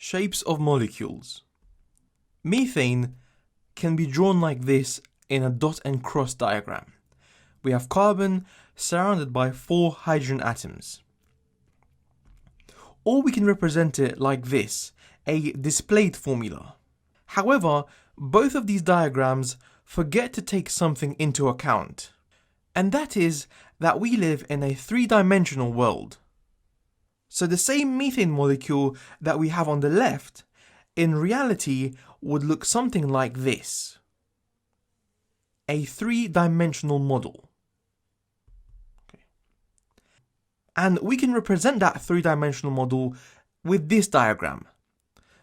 Shapes of molecules. Methane can be drawn like this in a dot and cross diagram. We have carbon surrounded by 4 hydrogen atoms. Or we can represent it like this, a displayed formula. However, both of these diagrams forget to take something into account, and that is that we live in a 3-dimensional world. So the same methane molecule that we have on the left, in reality, would look something like this. A 3-dimensional model. Okay. And we can represent that 3-dimensional model with this diagram.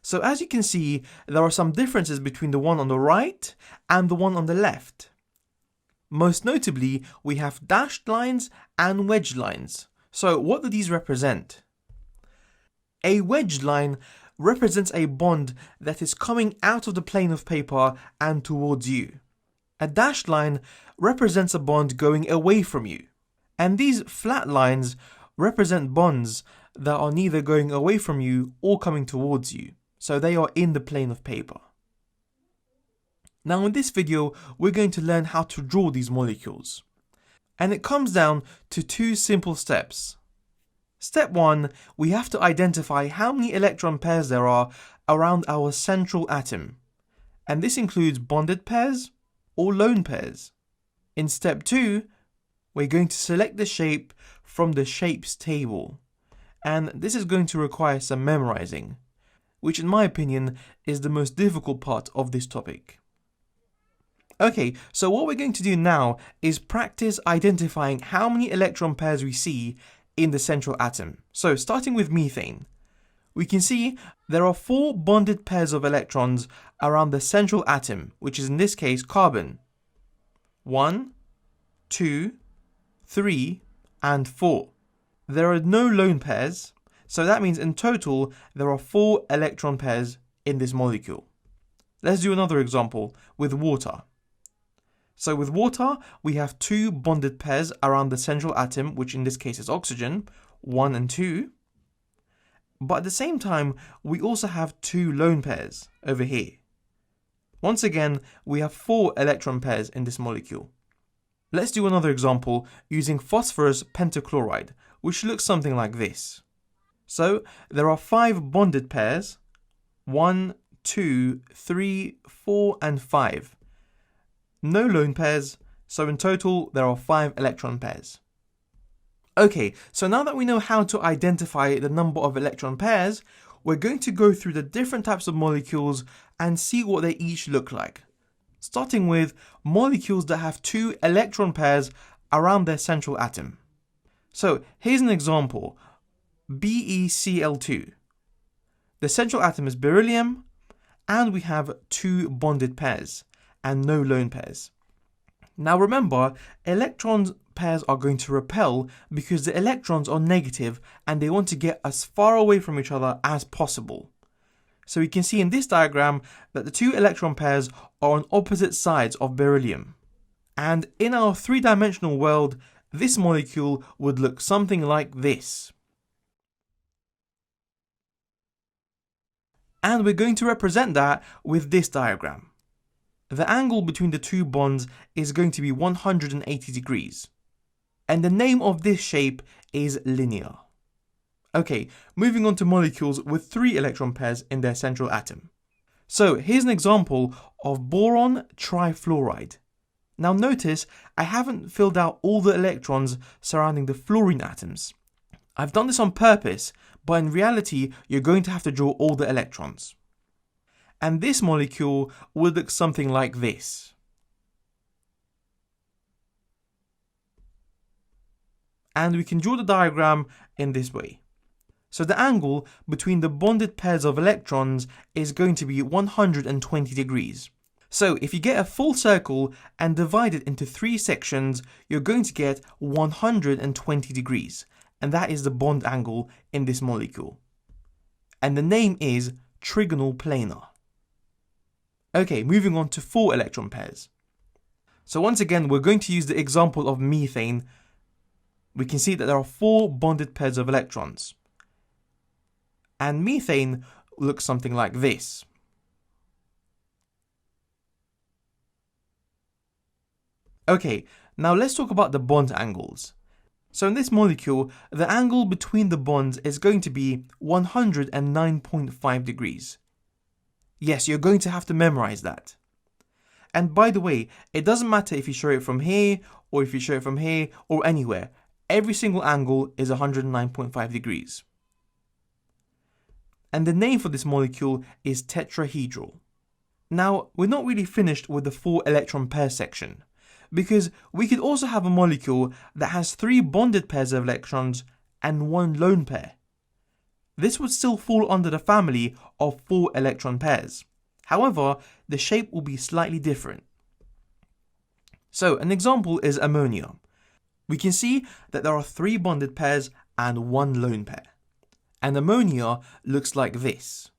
So as you can see, there are some differences between the one on the right and the one on the left. Most notably, we have dashed lines and wedged lines. So what do these represent? A wedged line represents a bond that is coming out of the plane of paper and towards you. A dashed line represents a bond going away from you. And these flat lines represent bonds that are neither going away from you or coming towards you. So they are in the plane of paper. Now in this video, we're going to learn how to draw these molecules. And it comes down to 2 simple steps. Step 1, we have to identify how many electron pairs there are around our central atom. And this includes bonded pairs or lone pairs. In step 2, we're going to select the shape from the shapes table. And this is going to require some memorizing, which in my opinion is the most difficult part of this topic. Okay, so what we're going to do now is practice identifying how many electron pairs we see in the central atom. So starting with methane, we can see there are 4 bonded pairs of electrons around the central atom, which is in this case carbon. 1, 2, 3, and 4. There are no lone pairs, so that means in total there are 4 electron pairs in this molecule. Let's do another example with water. So with water, we have 2 bonded pairs around the central atom, which in this case is oxygen, 1 and 2. But at the same time, we also have 2 lone pairs over here. Once again, we have 4 electron pairs in this molecule. Let's do another example using phosphorus pentachloride, which looks something like this. So there are 5 bonded pairs, 1, 2, 3, 4, and 5. No lone pairs, so in total there are 5 electron pairs. Okay, so now that we know how to identify the number of electron pairs, we're going to go through the different types of molecules and see what they each look like. Starting with molecules that have 2 electron pairs around their central atom. So here's an example, BeCl2. The central atom is beryllium, and we have 2 bonded pairs and no lone pairs. Now remember, electron pairs are going to repel because the electrons are negative and they want to get as far away from each other as possible. So we can see in this diagram that the 2 electron pairs are on opposite sides of beryllium. And in our 3-dimensional world, this molecule would look something like this. And we're going to represent that with this diagram. The angle between the 2 bonds is going to be 180 degrees. And the name of this shape is linear. Okay, moving on to molecules with 3 electron pairs in their central atom. So here's an example of boron trifluoride. Now notice I haven't filled out all the electrons surrounding the fluorine atoms. I've done this on purpose, but in reality you're going to have to draw all the electrons. And this molecule will look something like this. And we can draw the diagram in this way. So the angle between the bonded pairs of electrons is going to be 120 degrees. So if you get a full circle and divide it into 3 sections, you're going to get 120 degrees. And that is the bond angle in this molecule. And the name is trigonal planar. Okay, moving on to 4 electron pairs. So once again, we're going to use the example of methane. We can see that there are 4 bonded pairs of electrons. And methane looks something like this. Okay, now let's talk about the bond angles. So in this molecule, the angle between the bonds is going to be 109.5 degrees. Yes, you're going to have to memorize that. And by the way, it doesn't matter if you show it from here, or if you show it from here, or anywhere. Every single angle is 109.5 degrees. And the name for this molecule is tetrahedral. Now, we're not really finished with the 4 electron pair section, because we could also have a molecule that has 3 bonded pairs of electrons and 1 lone pair. This would still fall under the family of 4 electron pairs. However, the shape will be slightly different. So, an example is ammonia. We can see that there are 3 bonded pairs and 1 lone pair. And ammonia looks like this.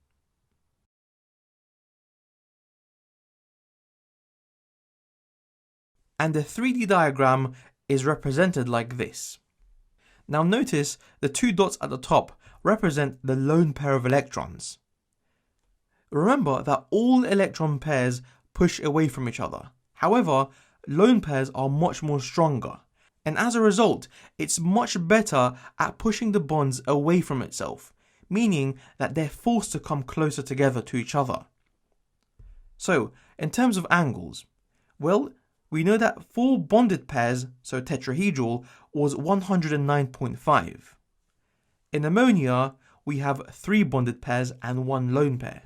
And the 3D diagram is represented like this. Now notice the 2 dots at the top represent the lone pair of electrons. Remember that all electron pairs push away from each other. However, lone pairs are much more stronger, and as a result, it's much better at pushing the bonds away from itself, meaning that they're forced to come closer together to each other. So, in terms of angles, well, we know that 4 bonded pairs, so tetrahedral, was 109.5. In ammonia, we have 3 bonded pairs and 1 lone pair.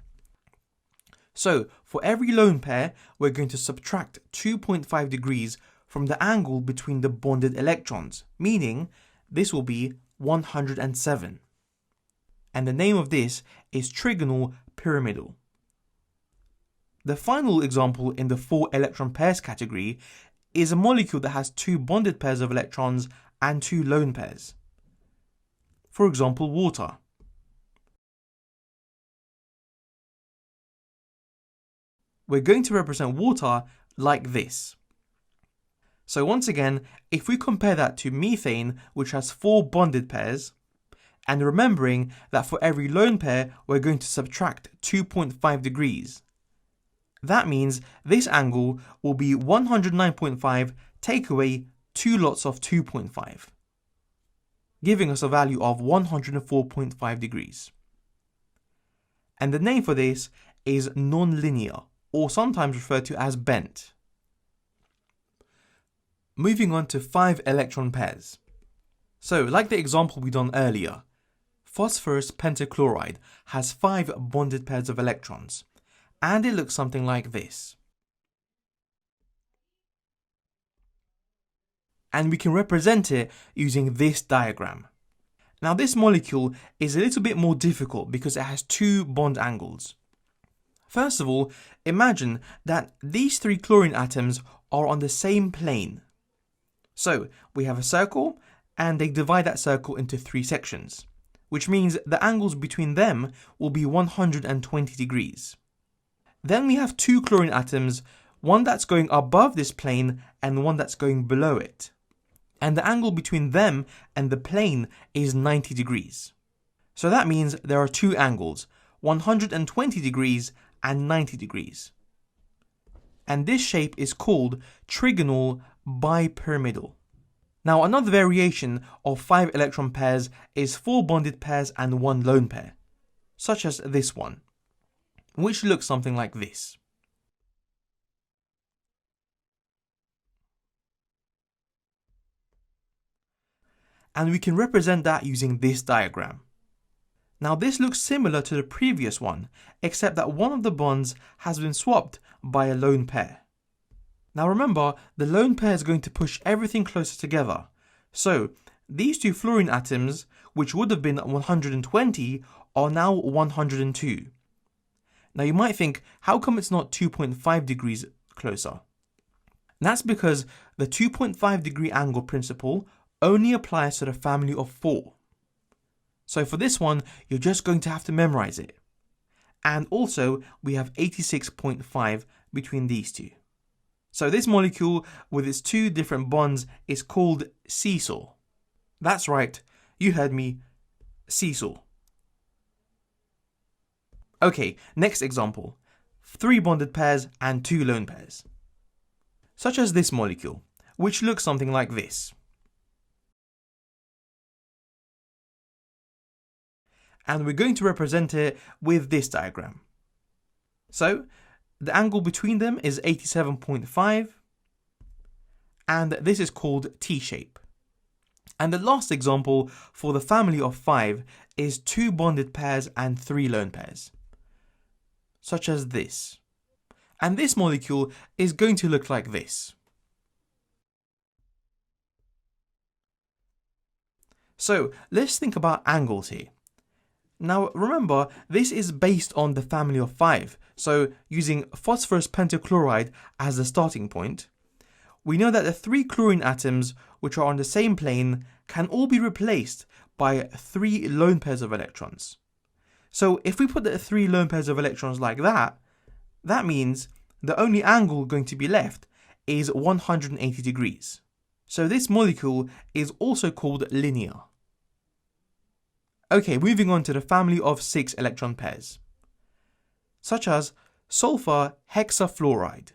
So, for every lone pair, we're going to subtract 2.5 degrees from the angle between the bonded electrons, meaning this will be 107. And the name of this is trigonal pyramidal. The final example in the 4 electron pairs category is a molecule that has 2 bonded pairs of electrons and 2 lone pairs. For example, water. We're going to represent water like this. So once again, if we compare that to methane, which has 4 bonded pairs, and remembering that for every lone pair, we're going to subtract 2.5 degrees. That means this angle will be 109.5 take away 2 lots of 2.5, giving us a value of 104.5 degrees. And the name for this is non-linear, or sometimes referred to as bent. Moving on to 5 electron pairs. So, like the example we done earlier, phosphorus pentachloride has 5 bonded pairs of electrons, and it looks something like this. And we can represent it using this diagram. Now this molecule is a little bit more difficult because it has 2 bond angles. First of all, imagine that these 3 chlorine atoms are on the same plane. So we have a circle and they divide that circle into 3 sections, which means the angles between them will be 120 degrees. Then we have 2 chlorine atoms, one that's going above this plane and one that's going below it. And the angle between them and the plane is 90 degrees. So that means there are 2 angles, 120 degrees and 90 degrees. And this shape is called trigonal bipyramidal. Now another variation of 5 electron pairs is 4 bonded pairs and 1 lone pair, such as this one, which looks something like this. And we can represent that using this diagram. Now this looks similar to the previous one, except that one of the bonds has been swapped by a lone pair. Now remember, the lone pair is going to push everything closer together. So these 2 fluorine atoms, which would have been 120, are now 102. Now you might think, how come it's not 2.5 degrees closer? That's because the 2.5 degree angle principle only applies to the family of 4. So for this one, you're just going to have to memorize it. And also, we have 86.5 between these 2. So this molecule with its 2 different bonds is called seesaw. That's right, you heard me, seesaw. Okay, next example. 3 bonded pairs and 2 lone pairs. Such as this molecule, which looks something like this. And we're going to represent it with this diagram. So, the angle between them is 87.5, and this is called T-shape. And the last example for the family of 5 is 2 bonded pairs and 3 lone pairs, such as this. And this molecule is going to look like this. So, let's think about angles here. Now remember, this is based on the family of 5, so using phosphorus pentachloride as the starting point, we know that the 3 chlorine atoms which are on the same plane can all be replaced by 3 lone pairs of electrons. So if we put the 3 lone pairs of electrons like that, that means the only angle going to be left is 180 degrees. So this molecule is also called linear. Okay, moving on to the family of 6 electron pairs, such as sulfur hexafluoride.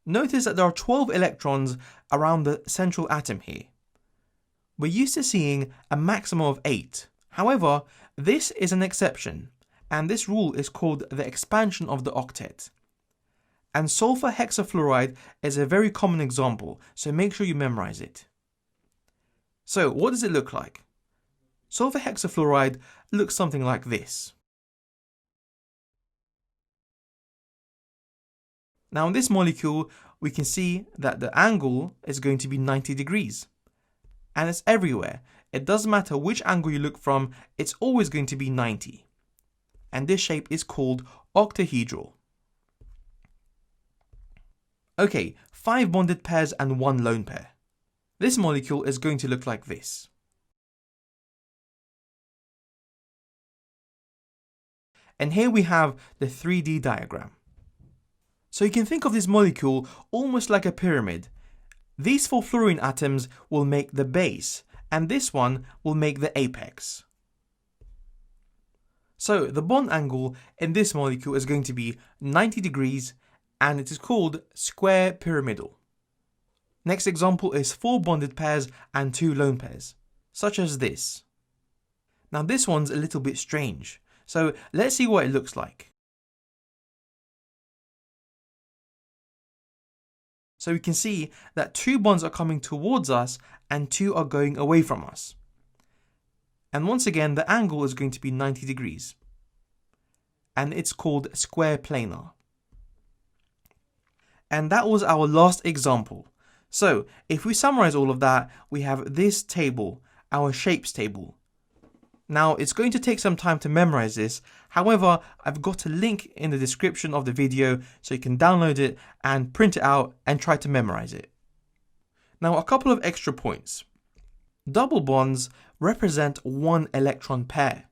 Notice that there are 12 electrons around the central atom here. We're used to seeing a maximum of 8. However, this is an exception, and this rule is called the expansion of the octet. And sulfur hexafluoride is a very common example, so make sure you memorize it. So, what does it look like? Sulfur hexafluoride looks something like this. Now in this molecule, we can see that the angle is going to be 90 degrees. And it's everywhere. It doesn't matter which angle you look from, it's always going to be 90. And this shape is called octahedral. Okay, 5 bonded pairs and 1 lone pair. This molecule is going to look like this. And here we have the 3D diagram. So you can think of this molecule almost like a pyramid. These 4 fluorine atoms will make the base, and this one will make the apex. So the bond angle in this molecule is going to be 90 degrees, and it is called square pyramidal. Next example is 4 bonded pairs and 2 lone pairs, such as this. Now this one's a little bit strange. So let's see what it looks like. So we can see that 2 bonds are coming towards us and 2 are going away from us. And once again, the angle is going to be 90 degrees. And it's called square planar. And that was our last example. So if we summarize all of that, we have this table, our shapes table. Now, it's going to take some time to memorize this. However, I've got a link in the description of the video so you can download it and print it out and try to memorize it. Now, a couple of extra points. Double bonds represent 1 electron pair,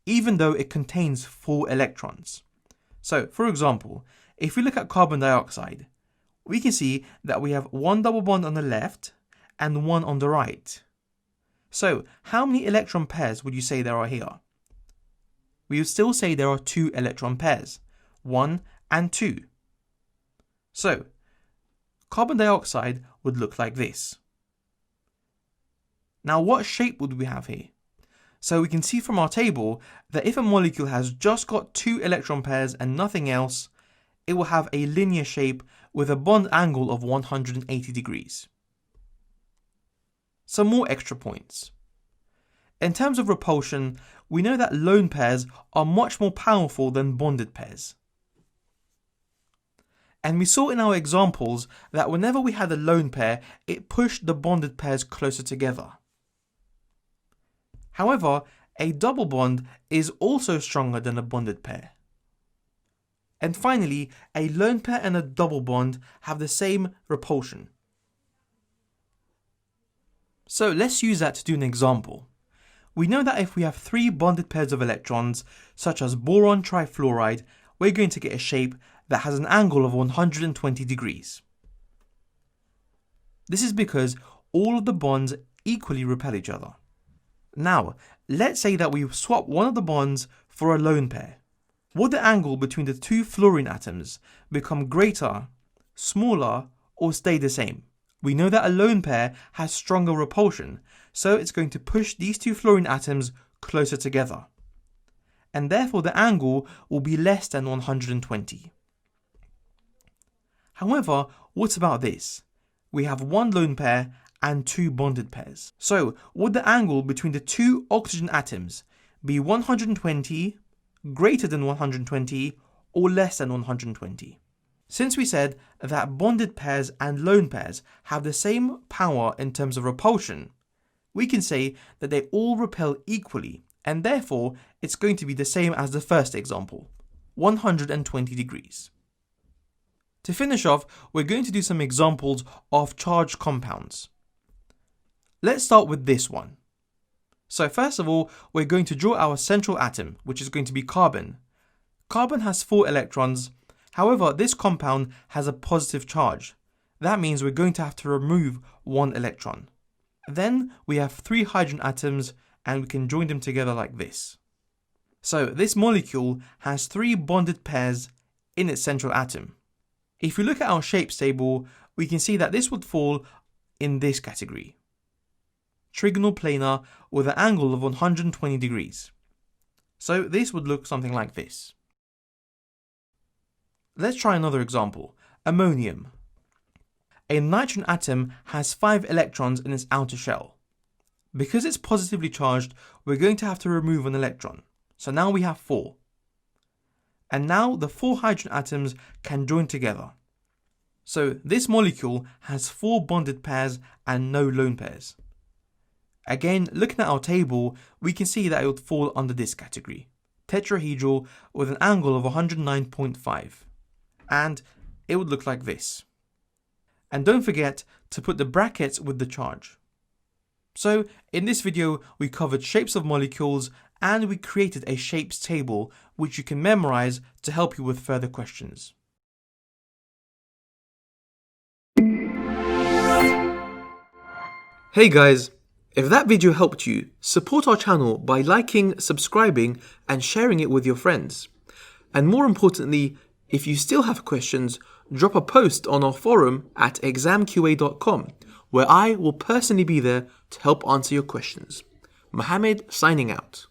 even though it contains 4 electrons. So, for example, if we look at carbon dioxide, we can see that we have 1 double bond on the left and 1 on the right. So, how many electron pairs would you say there are here? We would still say there are 2 electron pairs, 1 and 2. So, carbon dioxide would look like this. Now, what shape would we have here? So we can see from our table that if a molecule has just got 2 electron pairs and nothing else, it will have a linear shape with a bond angle of 180 degrees. Some more extra points. In terms of repulsion, we know that lone pairs are much more powerful than bonded pairs. And we saw in our examples that whenever we had a lone pair, it pushed the bonded pairs closer together. However, a double bond is also stronger than a bonded pair. And finally, a lone pair and a double bond have the same repulsion. So let's use that to do an example. We know that if we have 3 bonded pairs of electrons, such as boron trifluoride, we're going to get a shape that has an angle of 120 degrees. This is because all of the bonds equally repel each other. Now, let's say that we swap one of the bonds for a lone pair. Would the angle between the two fluorine atoms become greater, smaller, or stay the same? We know that a lone pair has stronger repulsion, so it's going to push these two fluorine atoms closer together. And therefore the angle will be less than 120. However, what about this? We have one lone pair and two bonded pairs. So would the angle between the two oxygen atoms be 120, greater than 120, or less than 120? Since we said that bonded pairs and lone pairs have the same power in terms of repulsion, we can say that they all repel equally, and therefore it's going to be the same as the first example, 120 degrees. To finish off, we're going to do some examples of charged compounds. Let's start with this one. So first of all, we're going to draw our central atom, which is going to be carbon. Carbon has 4 electrons. However, this compound has a positive charge. That means we're going to have to remove 1 electron. Then we have 3 hydrogen atoms and we can join them together like this. So this molecule has 3 bonded pairs in its central atom. If we look at our shapes table, we can see that this would fall in this category. Trigonal planar with an angle of 120 degrees. So this would look something like this. Let's try another example, ammonium. A nitrogen atom has 5 electrons in its outer shell. Because it's positively charged, we're going to have to remove an electron. So now we have 4. And now the 4 hydrogen atoms can join together. So this molecule has 4 bonded pairs and no lone pairs. Again, looking at our table, we can see that it would fall under this category, tetrahedral with an angle of 109.5. And it would look like this. And don't forget to put the brackets with the charge. So in this video, we covered shapes of molecules and we created a shapes table which you can memorize to help you with further questions. Hey guys, if that video helped you, support our channel by liking, subscribing and sharing it with your friends. And more importantly, if you still have questions, drop a post on our forum at ExamQA.com, where I will personally be there to help answer your questions. Mohammed signing out.